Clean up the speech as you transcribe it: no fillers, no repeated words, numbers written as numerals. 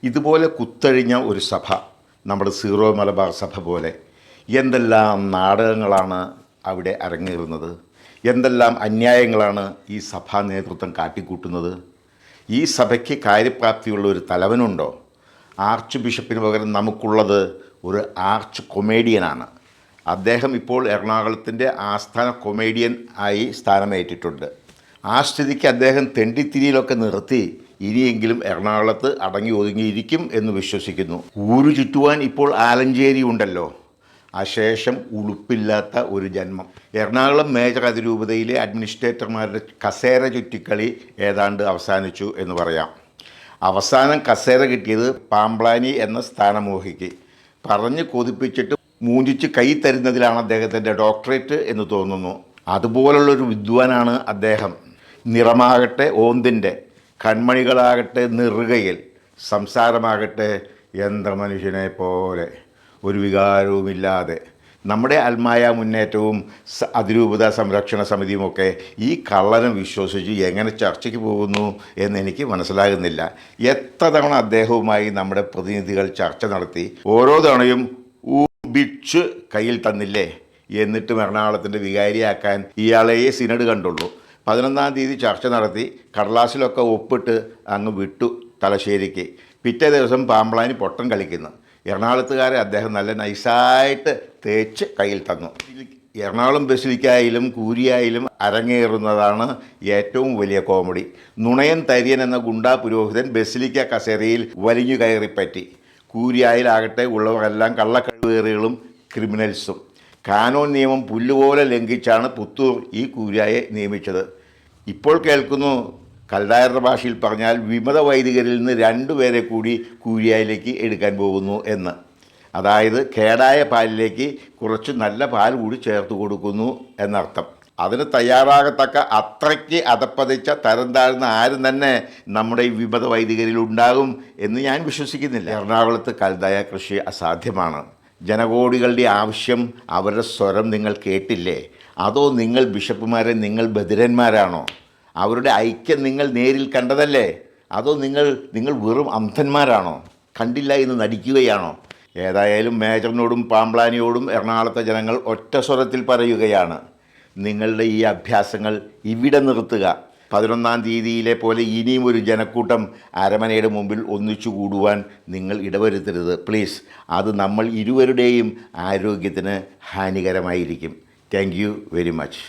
ഇതുപോലെ കുത്തഴിഞ്ഞ ഒരു സഭ, നമ്മുടെ സീറോ മലബാർ സഭ പോലെ എന്തെല്ലാം നാടകങ്ങളാണ് അവിടെ അരങ്ങേറുന്നത്, എന്തെല്ലാം അന്യായങ്ങളാണ് ഈ സഭാ നേതൃത്വം കാട്ടിക്കൂട്ടുന്നത്. ഈ സഭയ്ക്ക് കാര്യപ്രാപ്തിയുള്ള ഒരു തലവനുണ്ടോ? ആർച്ച് ബിഷപ്പിന് പകരം നമുക്കുള്ളത് ഒരു ആർച്ച് കൊമേഡിയനാണ്. അദ്ദേഹം ഇപ്പോൾ എറണാകുളത്തിൻ്റെ ആസ്ഥാന കൊമേഡിയൻ ആയി സ്ഥാനമേറ്റിട്ടുണ്ട്. ആ സ്ഥിതിക്ക് അദ്ദേഹം തെണ്ടിത്തിരിയിലൊക്കെ നിർത്തി ഇനിയെങ്കിലും എറണാകുളത്ത് അടങ്ങി ഒതുങ്ങിയിരിക്കും എന്ന് വിശ്വസിക്കുന്നു. ഊരു ചുറ്റുവാൻ ഇപ്പോൾ ആലഞ്ചേരി ഉണ്ടല്ലോ. അശേഷം ഉളുപ്പില്ലാത്ത ഒരു ജന്മം. എറണാകുളം മേജർ അതിരൂപതയിലെ അഡ്മിനിസ്ട്രേറ്റർമാരുടെ കസേര ചുറ്റിക്കളി ഏതാണ്ട് അവസാനിച്ചു എന്ന് പറയാം. അവസാനം കസേര കിട്ടിയത് പാമ്പ്ലാനി എന്ന സ്ഥാനമോഹിക്ക്. പറഞ്ഞ് കൊതിപ്പിച്ചിട്ട് മൂഞ്ചിച്ച് കൈ തരുന്നതിലാണ് അദ്ദേഹത്തിൻ്റെ ഡോക്ടറേറ്റ് എന്ന് തോന്നുന്നു. അതുപോലുള്ളൊരു വിദ്വാനാണ് അദ്ദേഹം. നിറമാകട്ടെ ഓന്തിൻ്റെ, കൺമണികളാകട്ടെ നെറുകയിൽ, സംസാരമാകട്ടെ യന്ത്രമനുഷ്യനെ പോലെ, ഒരു വികാരവുമില്ലാതെ. നമ്മുടെ അൽമായ മുന്നേറ്റവും അതിരൂപത സംരക്ഷണ സമിതിയുമൊക്കെ ഈ കള്ളനെ വിശ്വസിച്ച് എങ്ങനെ ചർച്ചയ്ക്ക് പോകുന്നു എന്നെനിക്ക് മനസ്സിലാകുന്നില്ല. എത്ര തവണ അദ്ദേഹവുമായി നമ്മുടെ പ്രതിനിധികൾ ചർച്ച നടത്തി. ഓരോ തവണയും ഊബിച്ച് കയ്യിൽ തന്നില്ലേ. എന്നിട്ടും എറണാകുളത്തിൻ്റെ വികാരിയാക്കാൻ ഇയാളെ സിനഡ് കണ്ടുള്ളൂ. 11-ാം തീയതി ചർച്ച നടത്തി കടലാസിലൊക്കെ ഒപ്പിട്ട് അങ്ങ് വിട്ടു തലശ്ശേരിക്ക്. പിറ്റേ ദിവസം പാമ്പ്ലാനി പൊട്ടം കളിക്കുന്നു. എറണാകുളത്തുകാരെ അദ്ദേഹം നല്ല നൈസായിട്ട് തേച്ച് കയ്യിൽ തന്നു. എറണാകുളം ബസിലിക്കായാലും കൂരിയായാലും അരങ്ങേറുന്നതാണ് ഏറ്റവും വലിയ കോമഡി. നുണയൻ തരിയൻ എന്ന ഗുണ്ടാ പുരോഹിതൻ ബസിലിക്ക കസേരയിൽ വലിഞ്ഞു കയറിപ്പറ്റി. കൂരിയായിലാകട്ടെ ഉള്ളവരെല്ലാം കള്ളക്കഴിവേറികളും ക്രിമിനൽസും. കാനോൻ നിയമം പുല്ലുപോലെ ലംഘിച്ചാണ് പുത്തൂർ ഈ കൂരിയായെ നിയമിച്ചത്. ഇപ്പോൾ കേൾക്കുന്നു, കൽഡായരുടെ ഭാഷയിൽ പറഞ്ഞാൽ വിമത വൈദികരിൽ നിന്ന് 2 പേരെ കൂടി കൂരിയായിലേക്ക് എടുക്കാൻ പോകുന്നു എന്ന്. അതായത് കേടായ പാലിലേക്ക് കുറച്ച് നല്ല പാൽ കൂടി ചേർത്ത് കൊടുക്കുന്നു എന്നർത്ഥം. അതിന് തയ്യാറാകത്തക്ക അത്രയ്ക്ക് അതപ്പതിച്ച തരം താഴ്ന്ന ആരും തന്നെ നമ്മുടെ ഈ വിമത വൈദികരിൽ ഉണ്ടാകും എന്ന് ഞാൻ വിശ്വസിക്കുന്നില്ല. എറണാകുളത്ത് കൽദായ കൃഷി അസാധ്യമാണ്. ജനകോടികളുടെ ആവശ്യം, അവരുടെ സ്വരം നിങ്ങൾ കേട്ടില്ലേ? അതോ നിങ്ങൾ ബിഷപ്പുമാരെ നിങ്ങൾ ബധിരന്മാരാണോ? അവരുടെ ഐക്യം നിങ്ങൾ നേരിൽ കണ്ടതല്ലേ? അതോ നിങ്ങൾ വെറും അന്ധന്മാരാണോ? കണ്ടില്ല എന്ന് നടിക്കുകയാണോ? ഏതായാലും മേജറിനോടും പാമ്പ്ലാനിയോടും എറണാകുളത്തെ ജനങ്ങൾ ഒറ്റ സ്വരത്തിൽ പറയുകയാണ്, നിങ്ങളുടെ ഈ അഭ്യാസങ്ങൾ ഇവിടെ നിർത്തുക. 11-ാം തീയതിയിലെ പോലെ ഇനിയും ഒരു ജനക്കൂട്ടം അരമനയുടെ മുമ്പിൽ ഒന്നിച്ചു കൂടുവാൻ നിങ്ങൾ ഇടവരുത്തരുത് പ്ലീസ്. അത് നമ്മൾ ഇരുവരുടെയും ആരോഗ്യത്തിന് ഹാനികരമായിരിക്കും. Thank you very much.